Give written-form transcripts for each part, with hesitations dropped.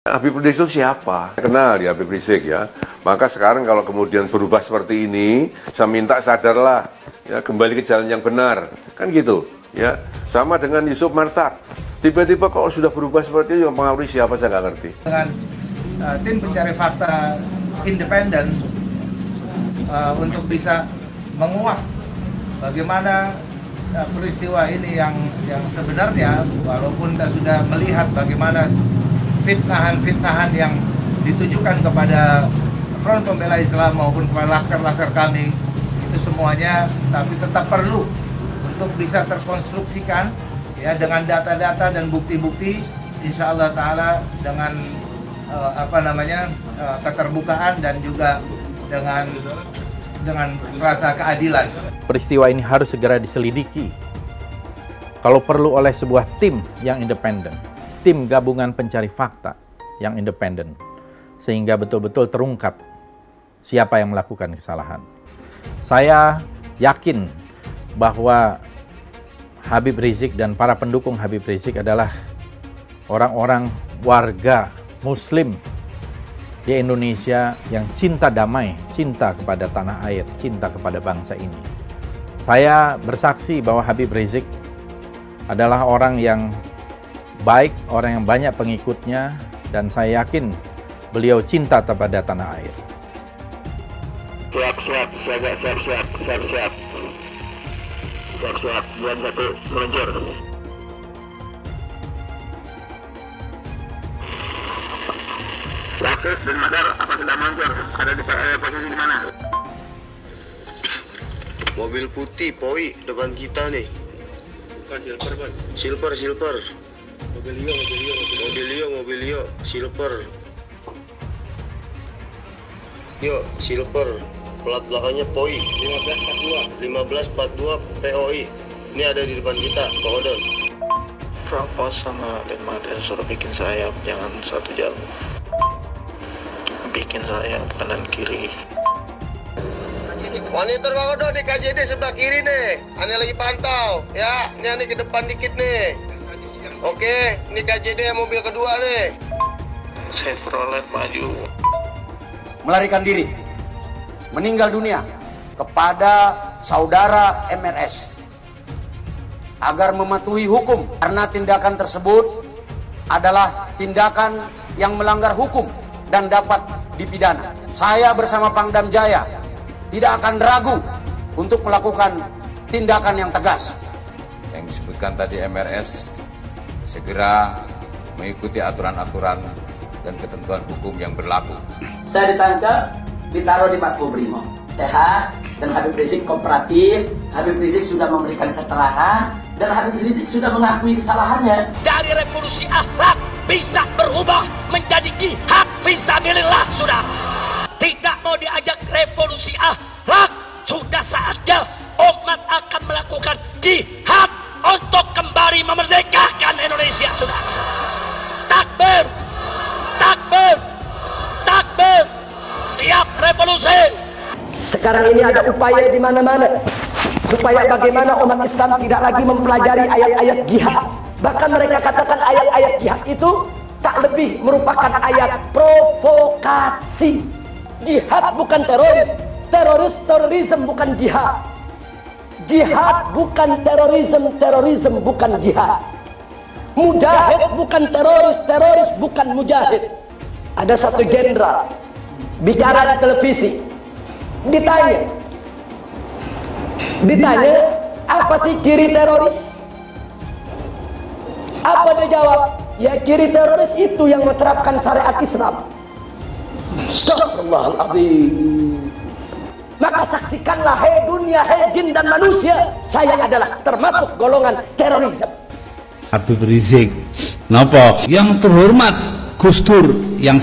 Habib Rizik itu siapa? Kenal ya Habib Rizik ya. Maka sekarang kalau kemudian berubah seperti ini, saya minta sadarlah, ya kembali ke jalan yang benar, kan gitu. Ya, sama dengan Yusuf Martak. Tiba-tiba kok sudah berubah seperti itu, yang pengaruhi siapa saya nggak ngerti. Dengan tim pencari fakta independen untuk bisa menguak bagaimana peristiwa ini yang sebenarnya, walaupun kita sudah melihat bagaimana fitnahan-fitnahan yang ditujukan kepada Front Pembela Islam maupun kepada laskar-laskar kami, itu semuanya tapi tetap perlu untuk bisa terkonstruksikan ya dengan data-data dan bukti-bukti, insya Allah Ta'ala dengan keterbukaan dan juga dengan rasa keadilan. Peristiwa ini harus segera diselidiki, kalau perlu oleh sebuah tim yang independen, tim gabungan pencari fakta yang independen, sehingga betul-betul terungkap siapa yang melakukan kesalahan. Saya yakin bahwa Habib Rizik dan para pendukung Habib Rizik adalah orang-orang warga Muslim di Indonesia yang cinta damai, cinta kepada tanah air, cinta kepada bangsa ini. Saya bersaksi bahwa Habib Rizik adalah orang yang baik, orang yang banyak pengikutnya, dan saya yakin beliau cinta kepada tanah air. Siap, bulan 1 meluncur. Laksus dan Madar apa sudah meluncur? Ada di posisi di mana? Mobil putih, Poi, depan kita nih. Bukan silver, Bang. Silver. Mobil Leo, silver. Yo, silver. Plat belakangnya Poi. 1542 POI. Ini ada di depan kita, Pak Odon. Provos sama Denmark suruh bikin sayap, jangan satu jalur. Bikin sayap kanan kiri. Monitor Pak Odon di KJD sebelah kiri nih. Ane lagi pantau, ya. Ini ane ke depan dikit nih. Oke, ini KJD mobil kedua nih. Chevrolet maju. Melarikan diri, meninggal dunia kepada saudara MRS agar mematuhi hukum, karena tindakan tersebut adalah tindakan yang melanggar hukum dan dapat dipidana. Saya bersama Pangdam Jaya tidak akan ragu untuk melakukan tindakan yang tegas. Yang disebutkan tadi MRS segera mengikuti aturan-aturan dan ketentuan hukum yang berlaku. Saya ditangkap, ditaruh di Makobrimob. Sehat, dan Habib Rizik kooperatif. Habib Rizik sudah memberikan keterangan, dan Habib Rizik sudah mengakui kesalahannya. Dari revolusi akhlak bisa berubah menjadi jihad fisabilillah, sudah. Tidak mau diajak revolusi akhlak, sudah saatnya umat akan melakukan jihad untuk kembali memerdekakan Indonesia, sudah. Takbir, takbir, takbir, siap revolusi. Sekarang ini ada upaya di mana-mana supaya bagaimana umat Islam tidak lagi mempelajari ayat-ayat jihad. Bahkan mereka katakan ayat-ayat jihad itu tak lebih merupakan ayat provokasi. Jihad bukan teroris, terorisme bukan jihad. Jihad bukan terorisme bukan jihad. Mujahid bukan teroris bukan mujahid. Ada satu jenderal bicara di televisi, ditanya apa sih ciri teroris? Apa dia jawab? Ya, ciri teroris itu yang menerapkan syariat Islam. Astagfirullahaladzim. Maka saksikanlah, hei dunia, hei jin dan manusia, saya adalah termasuk golongan terorisme. Habib Rizik, napa? Yang terhormat Gus Dur yang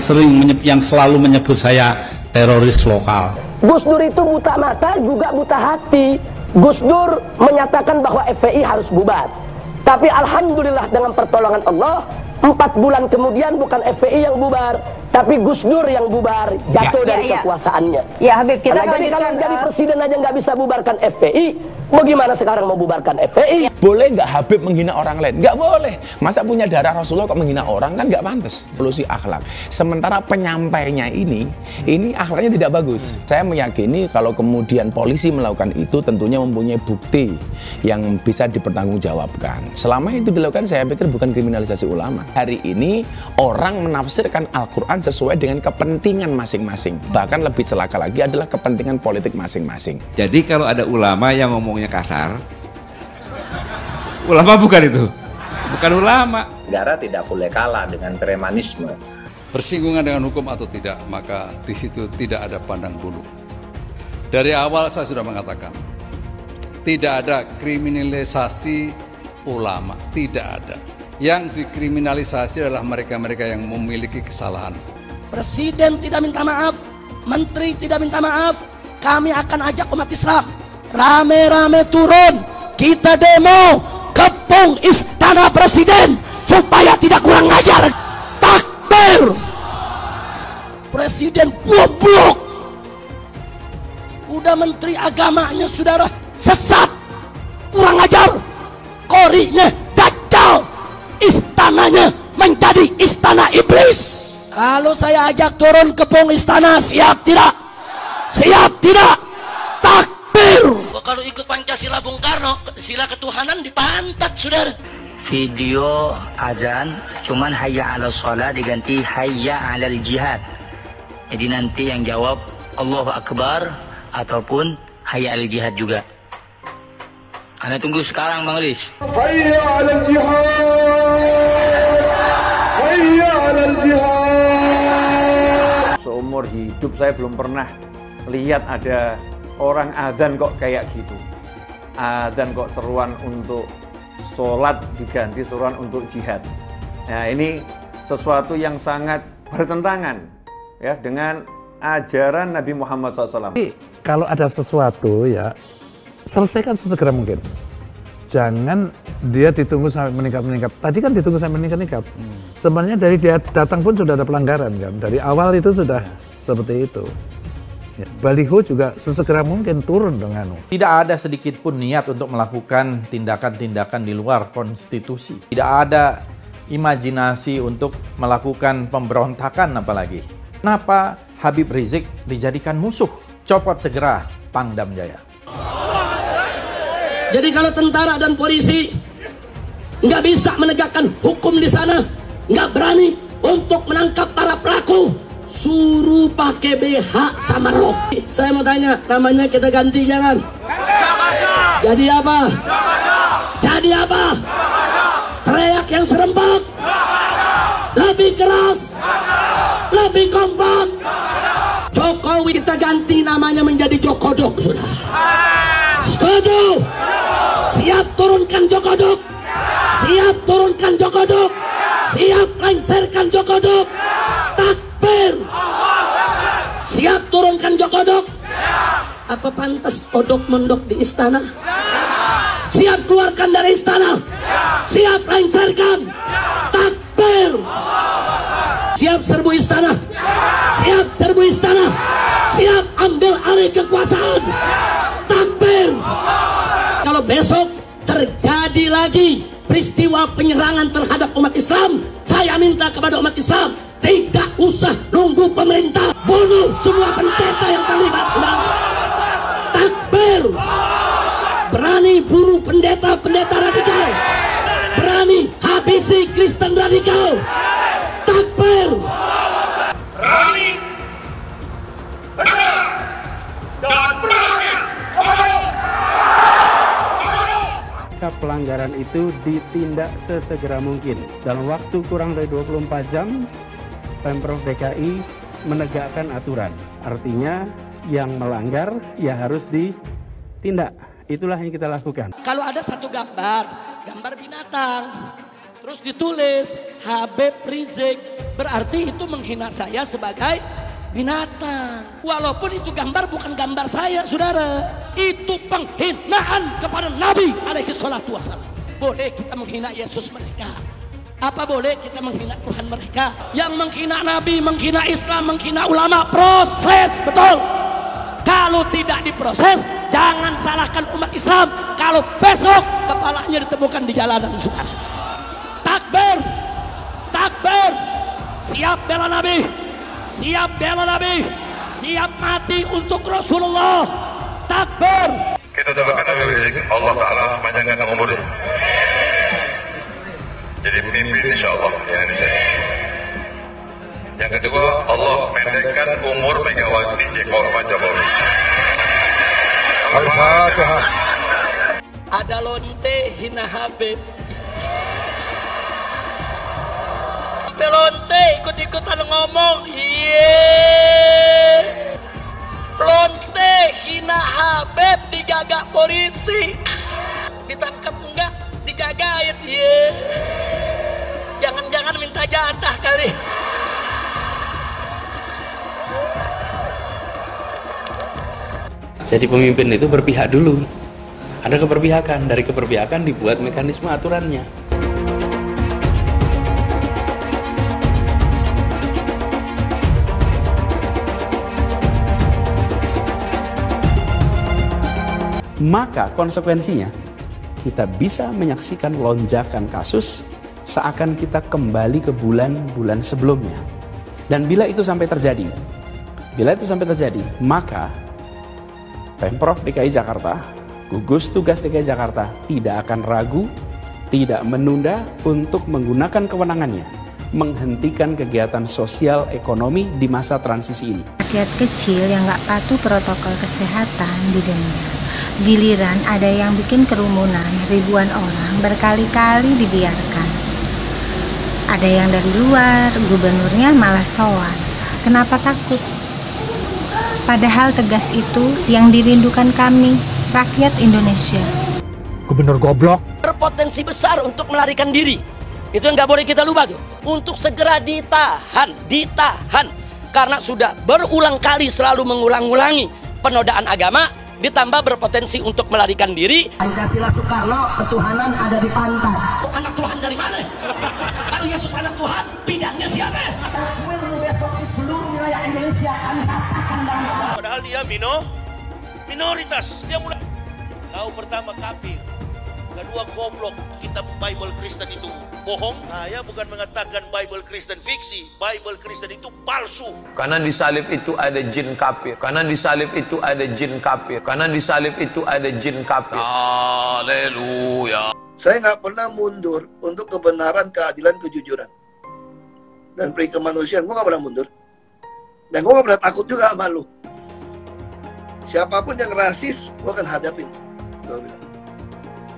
selalu menyebut saya teroris lokal. Gus Dur itu buta mata juga buta hati. Gus Dur menyatakan bahwa FPI harus bubar. Tapi alhamdulillah dengan pertolongan Allah, 4 bulan kemudian bukan FPI yang bubar, tapi Gus Dur yang bubar, jatuh dari kekuasaannya. Ya Habib, kita jadi kalau jadi presiden aja nggak bisa bubarkan FPI, bagaimana sekarang mau bubarkan FPI? Boleh nggak Habib menghina orang lain? Nggak boleh. Masa punya darah Rasulullah kok menghina orang, kan nggak pantas. Evolusi akhlak. Sementara penyampainya ini akhlaknya tidak bagus. Saya meyakini kalau kemudian polisi melakukan itu tentunya mempunyai bukti yang bisa dipertanggungjawabkan. Selama itu dilakukan, saya pikir bukan kriminalisasi ulama. Hari ini orang menafsirkan Al-Quran sesuai dengan kepentingan masing-masing. Bahkan lebih celaka lagi adalah kepentingan politik masing-masing. Jadi kalau ada ulama yang ngomongnya kasar, ulama bukan itu, bukan ulama. Negara tidak boleh kalah dengan premanisme. Bersinggungan dengan hukum atau tidak, maka di situ tidak ada pandang bulu. Dari awal saya sudah mengatakan, tidak ada kriminalisasi ulama, tidak ada. Yang dikriminalisasi adalah mereka-mereka yang memiliki kesalahan. Presiden tidak minta maaf, menteri tidak minta maaf, kami akan ajak umat Islam rame-rame turun, kita demo kepung istana presiden supaya tidak kurang ajar. Takbir. Presiden goblok, udah menteri agamanya saudara sesat, kurang ajar, korinya dajjal, istananya menjadi istana iblis. Kalau saya ajak turun kepung istana, siap tidak? Siap tidak? Takbir. Kalau ikut Pancasila Bung Karno, sila ketuhanan dipantat, saudara. Video azan cuman hayya 'alal shalah diganti hayya 'alal jihad. Jadi nanti yang jawab Allahu Akbar ataupun hayya 'alal jihad juga. Anda tunggu sekarang Bang Riz. Hayya 'alal jihad. Hayya 'alal jihad. Seumur hidup saya belum pernah lihat ada orang adzan kok kayak gitu. Adzan kok seruan untuk sholat diganti seruan untuk jihad. Nah, ini sesuatu yang sangat bertentangan ya dengan ajaran Nabi Muhammad SAW. Kalau ada sesuatu ya selesaikan sesegera mungkin. Jangan dia ditunggu sampai meningkat-meningkat. Tadi kan ditunggu sampai meningkat-meningkat. Sebenarnya dari dia datang pun sudah ada pelanggaran kan. Dari awal itu sudah seperti itu. Ya, baliho juga sesegera mungkin turun dengan. Tidak ada sedikit pun niat untuk melakukan tindakan-tindakan di luar konstitusi. Tidak ada imajinasi untuk melakukan pemberontakan apalagi. Kenapa Habib Rizik dijadikan musuh? Copot segera Pangdam Jaya. Jadi kalau tentara dan polisi nggak bisa menegakkan hukum di sana, nggak berani untuk menangkap para pelaku, suruh pakai BH sama rok. Saya mau tanya, namanya kita ganti jangan? Jadi apa? Jadi apa? Teriak yang serempak, lebih keras, lebih kompak. Jokowi kita ganti namanya menjadi Jokodok, sudah. Setuju? Siap turunkan Jokodok. Siap turunkan Jokodok. Siap lengserkan Jokodok. Takbir. Siap turunkan Jokodok. Apa pantas odok mendok di istana? Siap keluarkan dari istana. Siap lengserkan. Takbir. Siap serbu istana. Siap serbu istana. Siap ambil alih kekuasaan. Takbir. Kalau besok terjadi lagi peristiwa penyerangan terhadap umat Islam, saya minta kepada umat Islam tidak usah nunggu pemerintah, bunuh semua pendeta yang terlibat, saudara. Takbir. Berani bunuh pendeta-pendeta radikal, berani habisi Kristen radikal. Takbir. Berani dan berani pelanggaran itu ditindak sesegera mungkin. Dalam waktu kurang dari 24 jam, Pemprov DKI menegakkan aturan. Artinya yang melanggar ya harus ditindak. Itulah yang kita lakukan. Kalau ada satu gambar binatang, terus ditulis Habib Rizik, berarti itu menghina saya sebagai binatang. Walaupun itu gambar bukan gambar saya, saudara. Itu penghinaan kepada Nabi alaihi salatu wassalam. Boleh kita menghina Yesus mereka, apa boleh kita menghina Tuhan mereka? Yang menghina Nabi, menghina Islam, menghina ulama, proses, betul. Kalau tidak diproses, Jangan salahkan umat Islam kalau besok kepalanya ditemukan di jalanan, saudara. Takbir, takbir, siap bela Nabi, siap bela Nabi, siap mati untuk Rasulullah. Takbir. Kita doakan Habib Rizik, Allah Ta'ala panjangkan umur, jadi pemimpin insya Allah di Indonesia. Yang kedua, Allah pendekkan umur Megawati Pak Jokowi. Al-Fatihah. Ada lonte hina Habib. Lonte ikut-ikutan ngomong, lonte hina Habib digagak polisi, ditangkap enggak, dijagain, jangan-jangan minta jatah kali. Jadi pemimpin itu berpihak dulu. Ada keberpihakan, dari keberpihakan dibuat mekanisme aturannya. Maka konsekuensinya kita bisa menyaksikan lonjakan kasus seakan kita kembali ke bulan-bulan sebelumnya. Dan bila itu sampai terjadi, maka Pemprov DKI Jakarta, gugus tugas DKI Jakarta tidak akan ragu, tidak menunda untuk menggunakan kewenangannya menghentikan kegiatan sosial ekonomi di masa transisi ini. Rakyat kecil yang nggak patuh protokol kesehatan didenda. Giliran ada yang bikin kerumunan, ribuan orang berkali-kali dibiarkan. Ada yang dari luar, gubernurnya malah sowan. Kenapa takut? Padahal tegas itu yang dirindukan kami, rakyat Indonesia. Gubernur goblok. Berpotensi besar untuk melarikan diri. Itu yang nggak boleh kita lupa tuh. Untuk segera ditahan. Karena sudah berulang kali selalu mengulang-ulangi penodaan agama, ditambah berpotensi untuk melarikan diri. Pancasila Soekarno, ketuhanan ada di pantai. Anak Tuhan dari mana? Kalau Yesus anak Tuhan, bidangnya siapa? Besok di seluruh wilayah Indonesia kami katakan dan padahal dia minoritas. Dia mulai tahu pertama kafir, kedua goblok. Kitab Bible Kristen itu bohong. Saya bukan mengatakan Bible Kristen fiksi, Bible Kristen itu palsu. Karena di salib itu ada jin kafir. Karena di salib itu ada jin kafir. Karena di salib itu ada jin kafir. Haleluya. Saya nggak pernah mundur untuk kebenaran, keadilan, kejujuran dan peri kemanusiaan. Gue nggak pernah mundur. Dan gue nggak pernah takut juga sama lu. Siapapun yang rasis, gue akan hadapin. Gue bilang.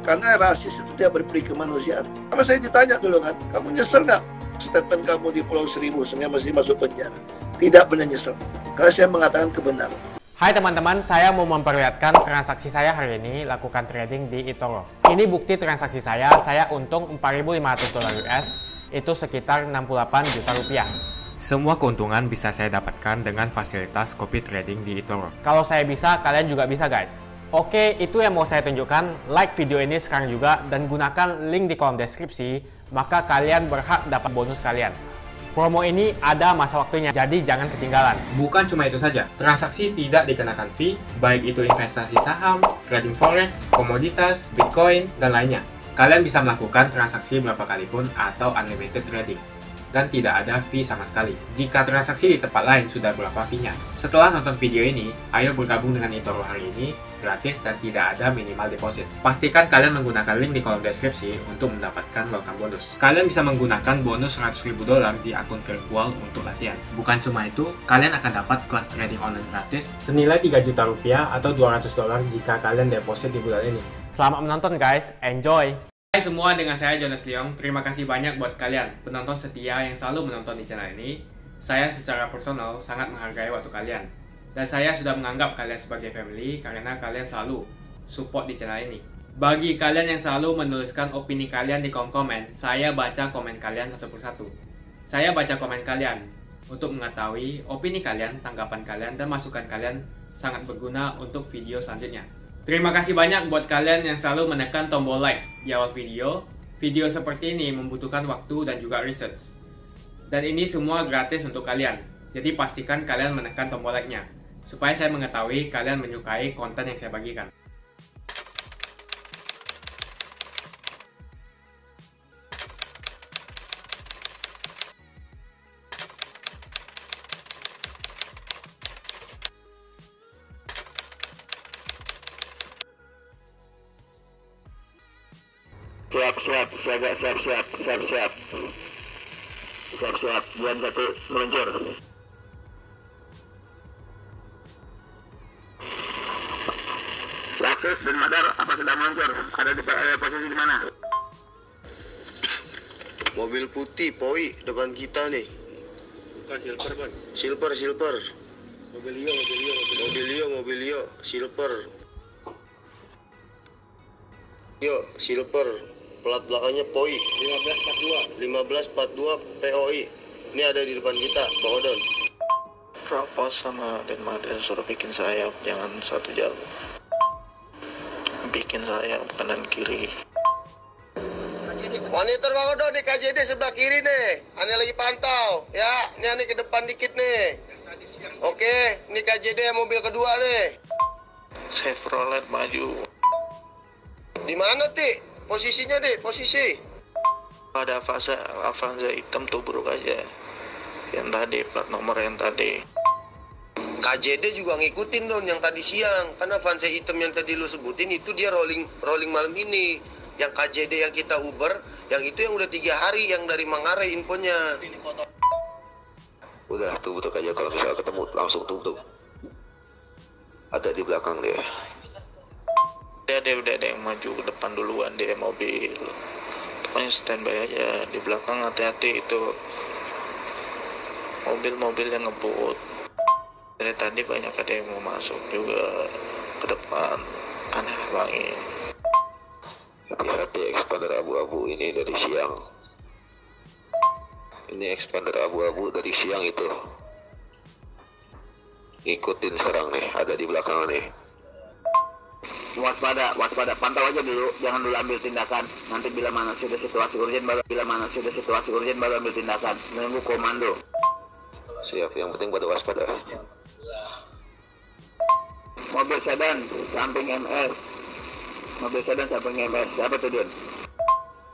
Karena rasis itu dia berperi kemanusiaan. Kalau saya ditanya dulu kan, kamu nyesel nggak statement kamu di Pulau Seribu sehingga masih masuk penjara? Tidak pernah nyesel. Karena saya mengatakan kebenaran. Hai teman-teman, saya mau memperlihatkan transaksi saya hari ini lakukan trading di eToro. Ini bukti transaksi saya untung $4.500 US, itu sekitar 68 juta rupiah. Semua keuntungan bisa saya dapatkan dengan fasilitas copy trading di eToro. Kalau saya bisa, kalian juga bisa guys. Oke, itu yang mau saya tunjukkan. Like video ini sekarang juga dan gunakan link di kolom deskripsi, maka kalian berhak dapat bonus kalian. Promo ini ada masa waktunya, jadi jangan ketinggalan. Bukan cuma itu saja, transaksi tidak dikenakan fee, baik itu investasi saham, trading forex, komoditas, bitcoin, dan lainnya. Kalian bisa melakukan transaksi berapa kali pun atau unlimited trading. Dan tidak ada fee sama sekali. Jika transaksi di tempat lain sudah berapa fee-nya. Setelah nonton video ini, ayo bergabung dengan eToro hari ini, gratis dan tidak ada minimal deposit. Pastikan kalian menggunakan link di kolom deskripsi untuk mendapatkan welcome bonus. Kalian bisa menggunakan bonus $100.000 di akun virtual untuk latihan. Bukan cuma itu, kalian akan dapat kelas trading online gratis senilai 3 juta rupiah atau $200 jika kalian deposit di bulan ini. Selamat menonton guys, enjoy! Hai semua, dengan saya Jonas Leong. Terima kasih banyak buat kalian penonton setia yang selalu menonton di channel ini. Saya secara personal sangat menghargai waktu kalian. Dan saya sudah menganggap kalian sebagai family karena kalian selalu support di channel ini. Bagi kalian yang selalu menuliskan opini kalian di kolom komen, saya baca komen kalian satu persatu. Saya baca komen kalian untuk mengetahui opini kalian, tanggapan kalian, dan masukan kalian sangat berguna untuk video selanjutnya. Terima kasih banyak buat kalian yang selalu menekan tombol like di awal video. Video seperti ini membutuhkan waktu dan juga research. Dan ini semua gratis untuk kalian. Jadi pastikan kalian menekan tombol like-nya. supaya saya mengetahui kalian menyukai konten yang saya bagikan. Siap, bulan 1 meluncur. Laksus dan Madar apa sudah meluncur? Ada di posisi di mana? Mobil putih, Poi, depan kita nih. Bukan silver, Bang. Silver. Mobil Leo, silver. Silver. Plat belakangnya Poi. 1542 POI. Ini ada di depan kita, Bang Odon. Rapos sama dan Madar suruh bikin sayap, jangan satu jalur. Bikin sayap kanan kiri. Monitor Bang Odon di KJD sebelah kiri nih. Ane lagi pantau, ya. Ini Ane ke depan dikit nih. Oke, ini KJD mobil kedua nih. Chevrolet maju. Di mana, Ti? Posisinya, Dik, posisi. Ada Avanza hitam tubruk aja. Yang tadi, plat nomor yang tadi. KJD juga ngikutin Don yang tadi siang. Karena Avanza hitam yang tadi lu sebutin itu dia rolling malam ini. Yang KJD yang kita Uber, yang itu yang udah 3 hari yang dari Manggarai infonya. Udah, tutup aja kalau misalnya ketemu langsung tutup. Ada di belakang dia. Udah ada yang maju ke depan duluan dia mobil. Pokoknya standby aja di belakang, hati-hati itu mobil-mobil yang ngebut. Dari tadi banyak ada yang mau masuk juga ke depan, aneh banget. Hati-hati expander abu-abu ini dari siang. Ini expander abu-abu dari siang itu. Ngikutin sekarang nih, ada di belakang nih. Waspada, pantau aja dulu, jangan dulu ambil tindakan. Nanti bila mana sudah situasi urgen baru ambil tindakan. Menunggu komando. Siap, yang penting pada waspada. Mobil sedan samping MS. Siapa tuh, Dion?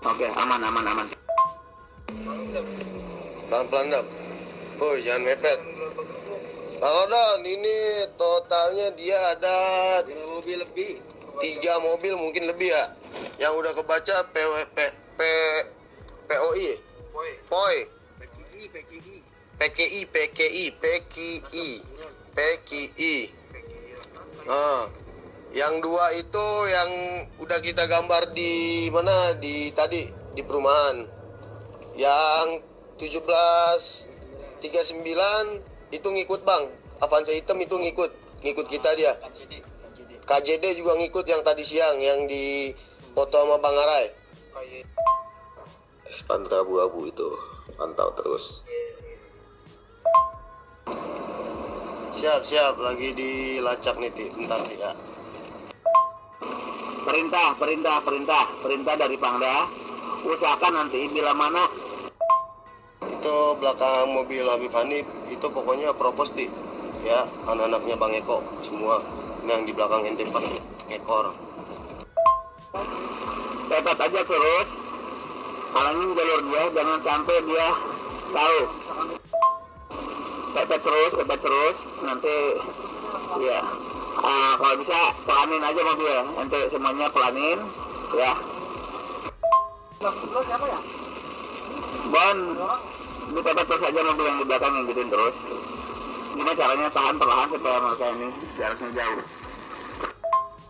Oke, aman. Pelan-pelan, Dam. Boy, jangan mepet. Bang Odon, ini totalnya dia ada 3 mobil lebih. 3 mobil mungkin lebih ya. Yang udah kebaca POI. POI. PKI. Yang 2 itu yang udah kita gambar di mana? Di perumahan. Yang 1739 itu ngikut, Bang. Avanza hitam itu ngikut kita dia. KJD juga ngikut yang tadi siang yang di foto sama Bang Arai. Expander abu-abu itu pantau terus. Siap, lagi dilacak nih, bentar ya. Perintah dari Pangda. Usahakan nanti bila mana itu belakang mobil Habib Hanif itu pokoknya propos di ya, anak-anaknya Bang Eko semua. Ini yang di belakang ente 4 ekor. Tepat aja terus, halangin jalur dia, jangan sampai dia tahu. Tepat terus, nanti ya. Kalau bisa pelanin aja mobil, ente semuanya pelanin ya. Siapa ya? Bon, ditepat terus aja mobil yang di belakang yang gituin terus. Gimana caranya tahan perlahan supaya mereka ini jaraknya jauh.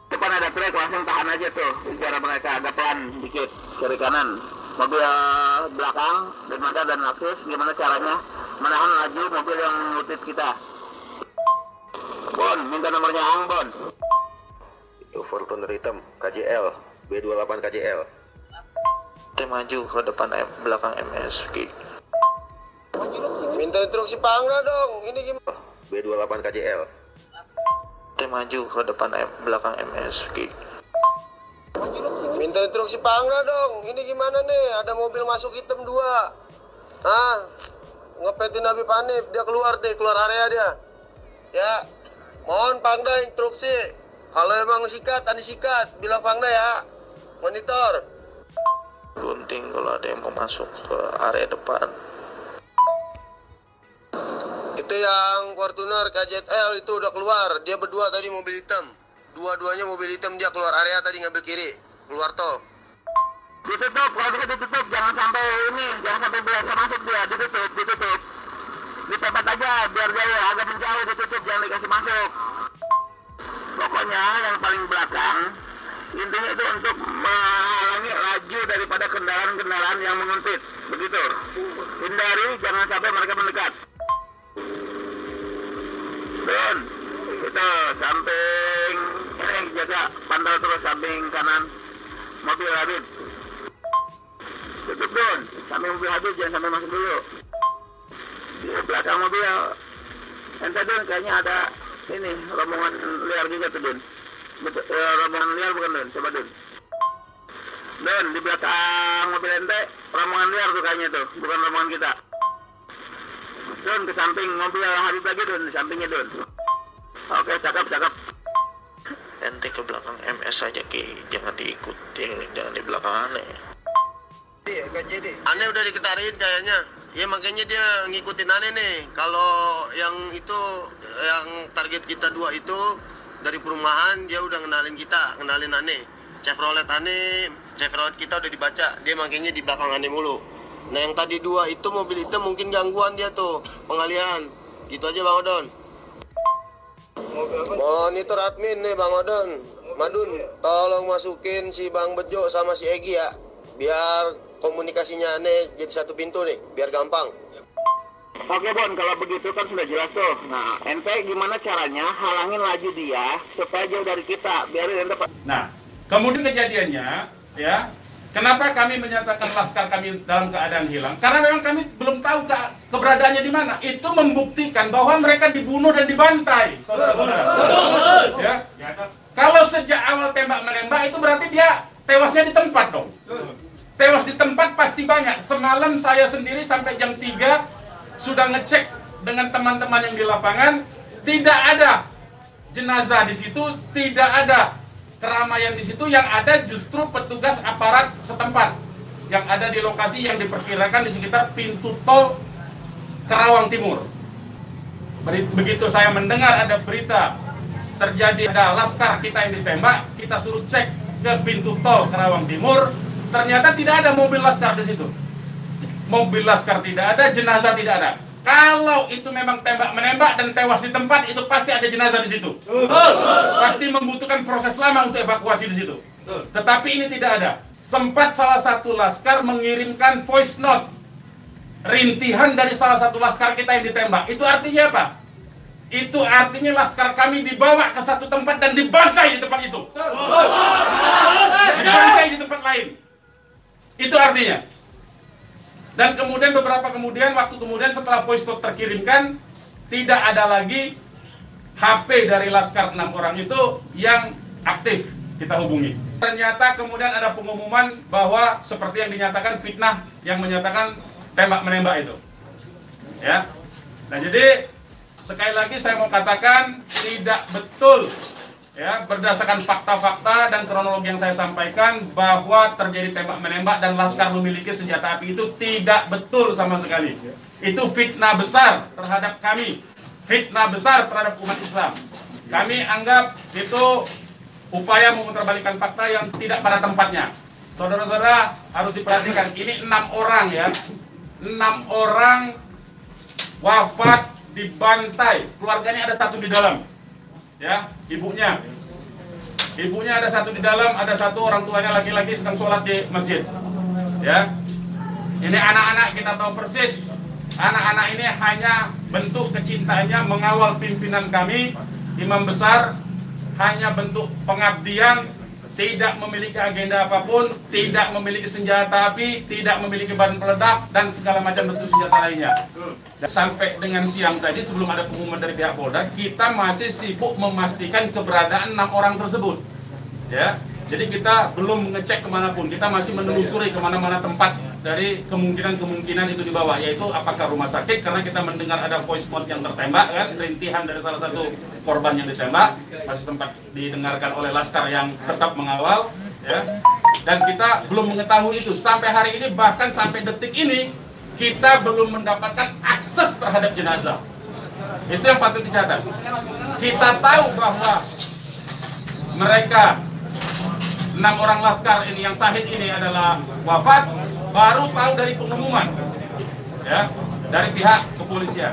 Depan ada truk, langsung tahan aja tuh. Cara mereka agak pelan dikit kiri kanan. Mobil belakang dan Mazda dan Lexus, gimana caranya menahan laju mobil yang ngutip kita. Bon, minta nomornya Ang, Bon. Itu Fortuner hitam KJL B28 KJL. Kita maju ke depan belakang MS. Minta instruksi Pangda dong. Ini gimana? B28 KJL. Kita maju ke depan belakang MS. Minta instruksi Pangda dong. Ini gimana nih? Ada mobil masuk hitam 2. Ngepetin Habib Hanif. Dia keluar area dia. Ya. Mohon Pangda instruksi. Kalau emang sikat, tadi sikat. Bilang Pangda ya. Monitor. Gunting kalau ada yang mau masuk ke area depan. Itu yang Fortuner KZL itu udah keluar. Dia berdua tadi mobil hitam. Dua-duanya mobil hitam, dia keluar area tadi ngambil kiri. Keluar tol. Ditutup, kalau bisa ditutup. Jangan sampai biasa masuk dia. Ditutup. Di tempat aja, biar dia agak menjauh, ditutup, jangan dikasih masuk. Pokoknya yang paling belakang, intinya itu untuk menghalangi laju daripada kendaraan-kendaraan yang menguntit. Begitu. Hindari, jangan sampai mereka mendekat. Don, itu samping, ini jaga, pantau terus samping kanan mobil Habib. Tutup Don, samping mobil Habib jangan sampai masuk dulu. Di belakang mobil ente Don kayaknya ada ini rombongan liar juga tuh Don. Rombongan liar bukan Don, coba Don. Don, di belakang mobil ente rombongan liar tuh kayaknya tuh, bukan rombongan kita. Don, ke samping mobil Habib lagi Don, di sampingnya Don. Oke, cakep. Ente ke belakang MS aja Ki, jangan diikutin, jangan di belakang aneh. Aneh udah diketarin kayaknya. Ya makanya dia ngikutin Aneh nih. Kalau yang itu, yang target kita 2 itu dari perumahan, dia udah kenalin Aneh. Chevrolet Aneh, Chevrolet kita udah dibaca. Dia makanya di belakang Aneh mulu. Nah yang tadi 2 itu mobil itu mungkin gangguan dia tuh, pengalihan. Gitu aja Bang Odon. Monitor admin nih Bang Odon. Madun, tolong masukin si Bang Bejo sama si Egi ya. Biar komunikasinya Aneh jadi satu pintu nih, biar gampang. Oke Bon, kalau begitu kan sudah jelas tuh. Nah, ente gimana caranya halangin laju dia supaya jauh dari kita, biarin ente. Nah, kemudian kejadiannya, ya, kenapa kami menyatakan laskar kami dalam keadaan hilang? Karena memang kami belum tahu keberadaannya di mana. Itu membuktikan bahwa mereka dibunuh dan dibantai, saudara-saudara. Ya. Kalau sejak awal tembak menembak itu berarti dia tewasnya di tempat dong. Tewas di tempat pasti banyak. Semalam saya sendiri sampai jam 3 sudah ngecek dengan teman-teman yang di lapangan, tidak ada jenazah di situ, tidak ada keramaian di situ. Yang ada justru petugas aparat setempat yang ada di lokasi yang diperkirakan di sekitar pintu tol Karawang Timur. Begitu saya mendengar ada berita terjadi ada laskar kita yang ditembak, kita suruh cek ke pintu tol Karawang Timur. Ternyata tidak ada mobil laskar di situ. Mobil laskar tidak ada, jenazah tidak ada. Kalau itu memang tembak menembak dan tewas di tempat, itu pasti ada jenazah di situ. Pasti membutuhkan proses lama untuk evakuasi di situ. Tetapi ini tidak ada. Sempat salah satu laskar mengirimkan voice note rintihan dari salah satu laskar kita yang ditembak. Itu artinya apa? Itu artinya laskar kami dibawa ke satu tempat dan dibantai di tempat itu. Dibantai di tempat lain. Itu artinya. Dan kemudian waktu kemudian setelah voice note terkirimkan, tidak ada lagi HP dari laskar 6 orang itu yang aktif kita hubungi. Ternyata kemudian ada pengumuman bahwa seperti yang dinyatakan fitnah yang menyatakan tembak menembak itu. Ya. Nah jadi sekali lagi saya mau katakan tidak betul. Ya, berdasarkan fakta-fakta dan kronologi yang saya sampaikan bahwa terjadi tembak menembak dan laskar memiliki senjata api itu tidak betul sama sekali. Itu fitnah besar terhadap kami, fitnah besar terhadap umat Islam. Kami anggap itu upaya memutarbalikkan fakta yang tidak pada tempatnya. Saudara-saudara harus diperhatikan, ini 6 orang ya, 6 orang wafat dibantai, keluarganya ada 1 di dalam. Ya, ibunya ada 1 di dalam, ada 1 orang tuanya laki-laki sedang sholat di masjid. Ya, ini anak-anak kita tahu persis. Anak-anak ini hanya bentuk kecintaannya mengawal pimpinan kami, imam besar, hanya bentuk pengabdian, tidak memiliki agenda apapun, tidak memiliki senjata api, tidak memiliki bahan peledak, dan segala macam bentuk senjata lainnya. Dan sampai dengan siang tadi sebelum ada pengumuman dari pihak Polda, kita masih sibuk memastikan keberadaan 6 orang tersebut. Ya, jadi kita belum ngecek kemanapun, kita masih menelusuri kemana-mana tempat dari kemungkinan itu dibawa, yaitu apakah rumah sakit, karena kita mendengar ada voice note yang tertembak kan, rintihan dari salah satu korban yang ditembak, masih sempat didengarkan oleh Laskar yang tetap mengawal, ya. Dan kita belum mengetahui itu sampai hari ini, bahkan sampai detik ini kita belum mendapatkan akses terhadap jenazah. Itu yang patut dicatat. Kita tahu bahwa mereka 6 orang Laskar ini yang syahid ini adalah wafat, baru tahu dari pengumuman, ya, dari pihak kepolisian.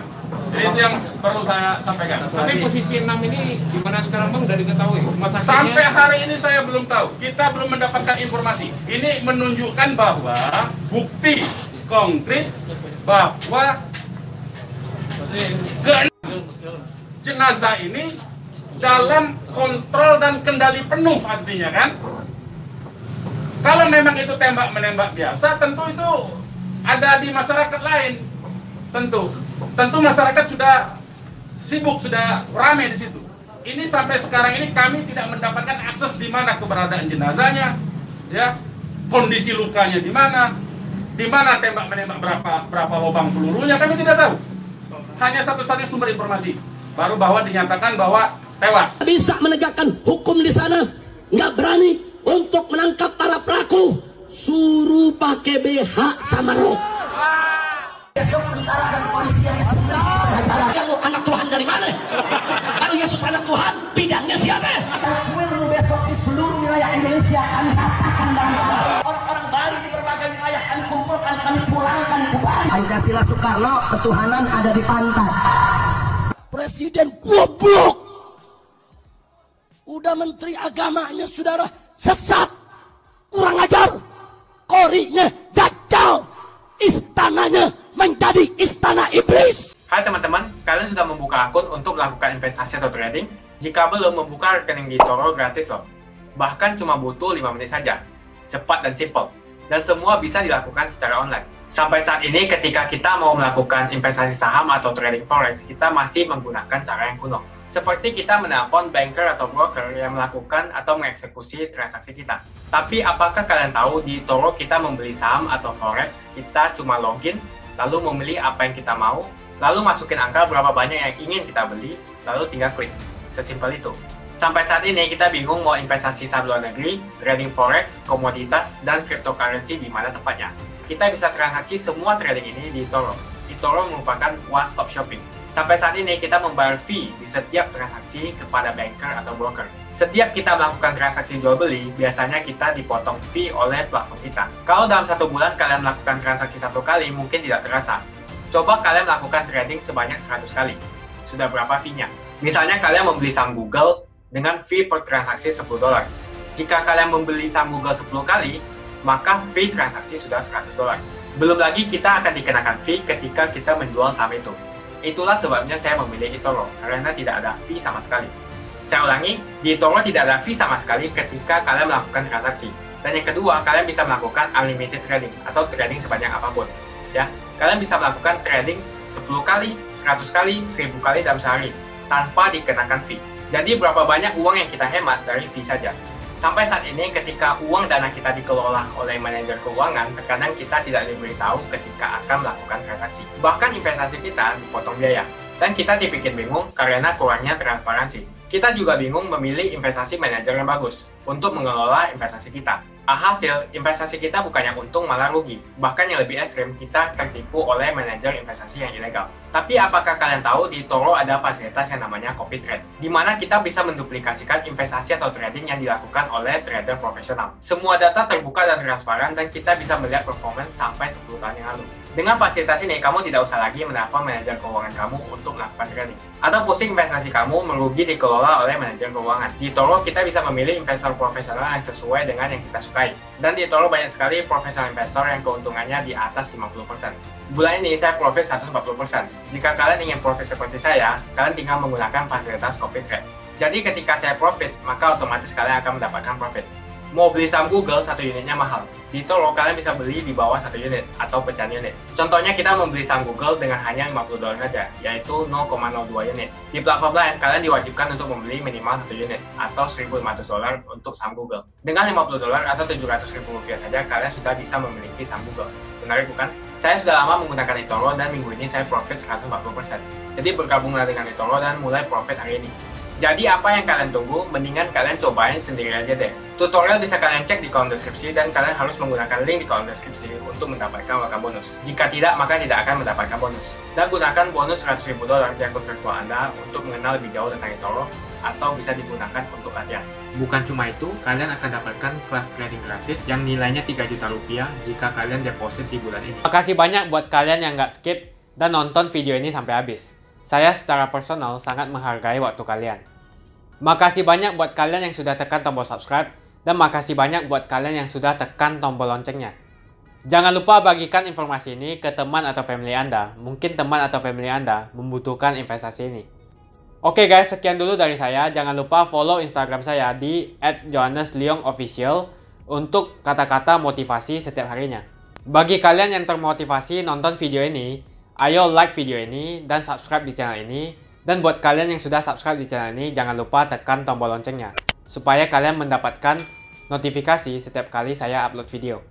Jadi itu yang perlu saya sampaikan. Tapi posisi 6 ini gimana sekarang Bang, udah diketahui? Sampai hari ini saya belum tahu. Kita belum mendapatkan informasi. Ini menunjukkan bahwa bukti konkret bahwa jenazah ini dalam kontrol dan kendali penuh, artinya kan. Kalau memang itu tembak-menembak biasa, tentu itu ada di masyarakat lain. Tentu masyarakat sudah sibuk, sudah ramai di situ. Ini sampai sekarang ini kami tidak mendapatkan akses di mana keberadaan jenazahnya, ya, kondisi lukanya di mana tembak-menembak, berapa lubang pelurunya, kami tidak tahu. Hanya satu-satunya sumber informasi, baru bahwa dinyatakan bahwa tewas. Bisa menegakkan hukum di sana, nggak berani untuk menangkap para pelaku, suruh pakai BH sama rok. Besok tentara dan polisi yang kalau anak Tuhan dari mana? Kalau Yesus anak Tuhan, bidangnya siapa? Besok di seluruh wilayah Indonesia kami katakan dan orang-orang Bali di berbagai wilayah kami kumpulkan, kami pulangkan ke Bali. Pancasila Soekarno, ketuhanan ada di pantat. Presiden goblok. Udah menteri agamanya saudara sesat, kurang ajar, korinya dajjal, istananya menjadi istana iblis. Hai teman-teman, kalian sudah membuka akun untuk melakukan investasi atau trading? Jika belum, membuka rekening di eToro gratis loh. Bahkan cuma butuh 5 menit saja. Cepat dan simple. Dan semua bisa dilakukan secara online. Sampai saat ini ketika kita mau melakukan investasi saham atau trading forex, kita masih menggunakan cara yang kuno. Seperti kita menelpon banker atau broker yang melakukan atau mengeksekusi transaksi kita. Tapi apakah kalian tahu di eToro kita membeli saham atau forex, kita cuma login, lalu memilih apa yang kita mau, lalu masukin angka berapa banyak yang ingin kita beli, lalu tinggal klik. Sesimpel itu. Sampai saat ini kita bingung mau investasi saham luar negeri, trading forex, komoditas, dan cryptocurrency di mana tepatnya. Kita bisa transaksi semua trading ini di eToro. eToro merupakan one-stop shopping. Sampai saat ini kita membayar fee di setiap transaksi kepada banker atau broker. Setiap kita melakukan transaksi jual beli, biasanya kita dipotong fee oleh platform kita. Kalau dalam 1 bulan kalian melakukan transaksi 1 kali, mungkin tidak terasa. Coba kalian melakukan trading sebanyak 100 kali. Sudah berapa fee-nya? Misalnya kalian membeli saham Google dengan fee per transaksi $10. Jika kalian membeli saham Google 10 kali, maka fee transaksi sudah $100. Belum lagi kita akan dikenakan fee ketika kita menjual saham itu. Itulah sebabnya saya memilih eToro, karena tidak ada fee sama sekali. Saya ulangi, di eToro tidak ada fee sama sekali ketika kalian melakukan transaksi. Dan yang kedua, kalian bisa melakukan unlimited trading, atau trading sebanyak apapun. Ya, kalian bisa melakukan trading 10 kali, 100 kali, 1000 kali dalam sehari, tanpa dikenakan fee. Jadi berapa banyak uang yang kita hemat dari fee saja. Sampai saat ini ketika uang dana kita dikelola oleh manajer keuangan, terkadang kita tidak diberitahu ketika akan melakukan transaksi. Bahkan investasi kita dipotong biaya. Dan kita dibikin bingung karena kurangnya transparansi. Kita juga bingung memilih investasi manajer yang bagus untuk mengelola investasi kita. Alhasil, investasi kita bukannya untung malah rugi. Bahkan yang lebih ekstrim, kita tertipu oleh manajer investasi yang ilegal. Tapi apakah kalian tahu di eToro ada fasilitas yang namanya copy trade, di mana kita bisa menduplikasikan investasi atau trading yang dilakukan oleh trader profesional. Semua data terbuka dan transparan dan kita bisa melihat performance sampai 10 tahun yang lalu. Dengan fasilitas ini, kamu tidak usah lagi menelpon manajer keuangan kamu untuk melakukan trading. Atau pusing investasi kamu merugi dikelola oleh manajer keuangan. Di eToro, kita bisa memilih investor profesional yang sesuai dengan yang kita sukai. Dan di eToro banyak sekali profesional investor yang keuntungannya di atas 50%. Bulan ini saya profit 140%. Jika kalian ingin profit seperti saya, kalian tinggal menggunakan fasilitas copy trade. Jadi ketika saya profit, maka otomatis kalian akan mendapatkan profit. Mau beli saham Google, 1 unitnya mahal. Di eToro, kalian bisa beli di bawah 1 unit atau pecahan unit. Contohnya kita membeli saham Google dengan hanya $50 saja, yaitu 0,02 unit. Di platform lain, kalian diwajibkan untuk membeli minimal 1 unit atau $1.500 untuk saham Google. Dengan $50 atau $700.000 saja, kalian sudah bisa memiliki saham Google. Menarik bukan? Saya sudah lama menggunakan eToro dan minggu ini saya profit 140%. Jadi bergabunglah dengan eToro dan mulai profit hari ini. Jadi apa yang kalian tunggu? Mendingan kalian cobain sendiri aja deh. Tutorial bisa kalian cek di kolom deskripsi dan kalian harus menggunakan link di kolom deskripsi untuk mendapatkan welcome bonus. Jika tidak, maka tidak akan mendapatkan bonus. Dan gunakan bonus $100.000 di akun virtual Anda untuk mengenal lebih jauh tentang eToro atau bisa digunakan untuk latihan. Bukan cuma itu, kalian akan dapatkan kelas trading gratis yang nilainya 3 juta rupiah jika kalian deposit di bulan ini. Makasih banyak buat kalian yang nggak skip dan nonton video ini sampai habis. Saya secara personal sangat menghargai waktu kalian. Makasih banyak buat kalian yang sudah tekan tombol subscribe dan makasih banyak buat kalian yang sudah tekan tombol loncengnya. Jangan lupa bagikan informasi ini ke teman atau family Anda. Mungkin teman atau family Anda membutuhkan investasi ini. Oke guys, sekian dulu dari saya. Jangan lupa follow Instagram saya di @johannesleongofficial untuk kata-kata motivasi setiap harinya. Bagi kalian yang termotivasi nonton video ini, ayo like video ini dan subscribe di channel ini. Dan buat kalian yang sudah subscribe di channel ini, jangan lupa tekan tombol loncengnya supaya kalian mendapatkan notifikasi setiap kali saya upload video.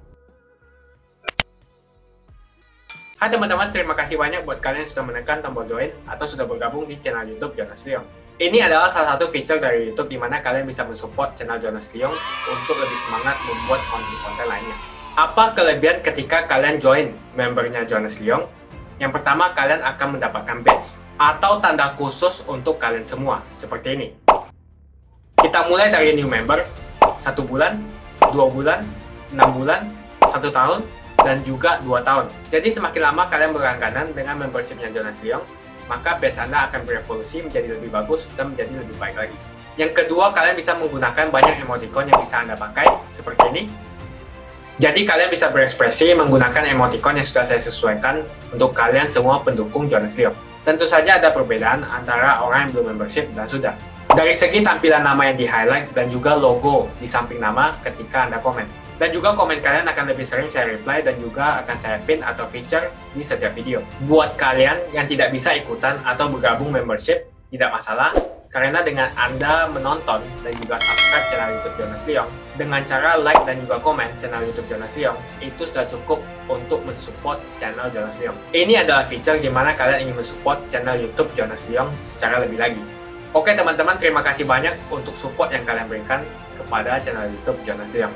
Hai teman-teman, terima kasih banyak buat kalian yang sudah menekan tombol join atau sudah bergabung di channel YouTube Jonas Leong. Ini adalah salah satu feature dari YouTube di mana kalian bisa mensupport channel Jonas Leong untuk lebih semangat membuat konten-konten lainnya. Apa kelebihan ketika kalian join membernya Jonas Leong? Yang pertama, kalian akan mendapatkan badge atau tanda khusus untuk kalian semua, seperti ini. Kita mulai dari new member, 1 bulan, 2 bulan, 6 bulan, 1 tahun, dan juga 2 tahun. Jadi semakin lama kalian berlangganan dengan membershipnya Jonas Leong, maka badge Anda akan berevolusi menjadi lebih bagus dan menjadi lebih baik lagi. Yang kedua, kalian bisa menggunakan banyak emoticon yang bisa Anda pakai, seperti ini. Jadi kalian bisa berekspresi menggunakan emoticon yang sudah saya sesuaikan untuk kalian semua pendukung Jonas Leong. Tentu saja ada perbedaan antara orang yang belum membership dan sudah. Dari segi tampilan nama yang di-highlight dan juga logo di samping nama ketika Anda komen. Dan juga komen kalian akan lebih sering saya reply dan juga akan saya pin atau feature di setiap video. Buat kalian yang tidak bisa ikutan atau bergabung membership, tidak masalah. Karena dengan Anda menonton dan juga subscribe channel YouTube Jonas Leong, dengan cara like dan juga komen channel YouTube Jonas Leong, itu sudah cukup untuk mensupport channel Jonas Leong. Ini adalah feature di mana kalian ingin mensupport channel YouTube Jonas Leong secara lebih lagi. Oke teman-teman, terima kasih banyak untuk support yang kalian berikan kepada channel YouTube Jonas Leong.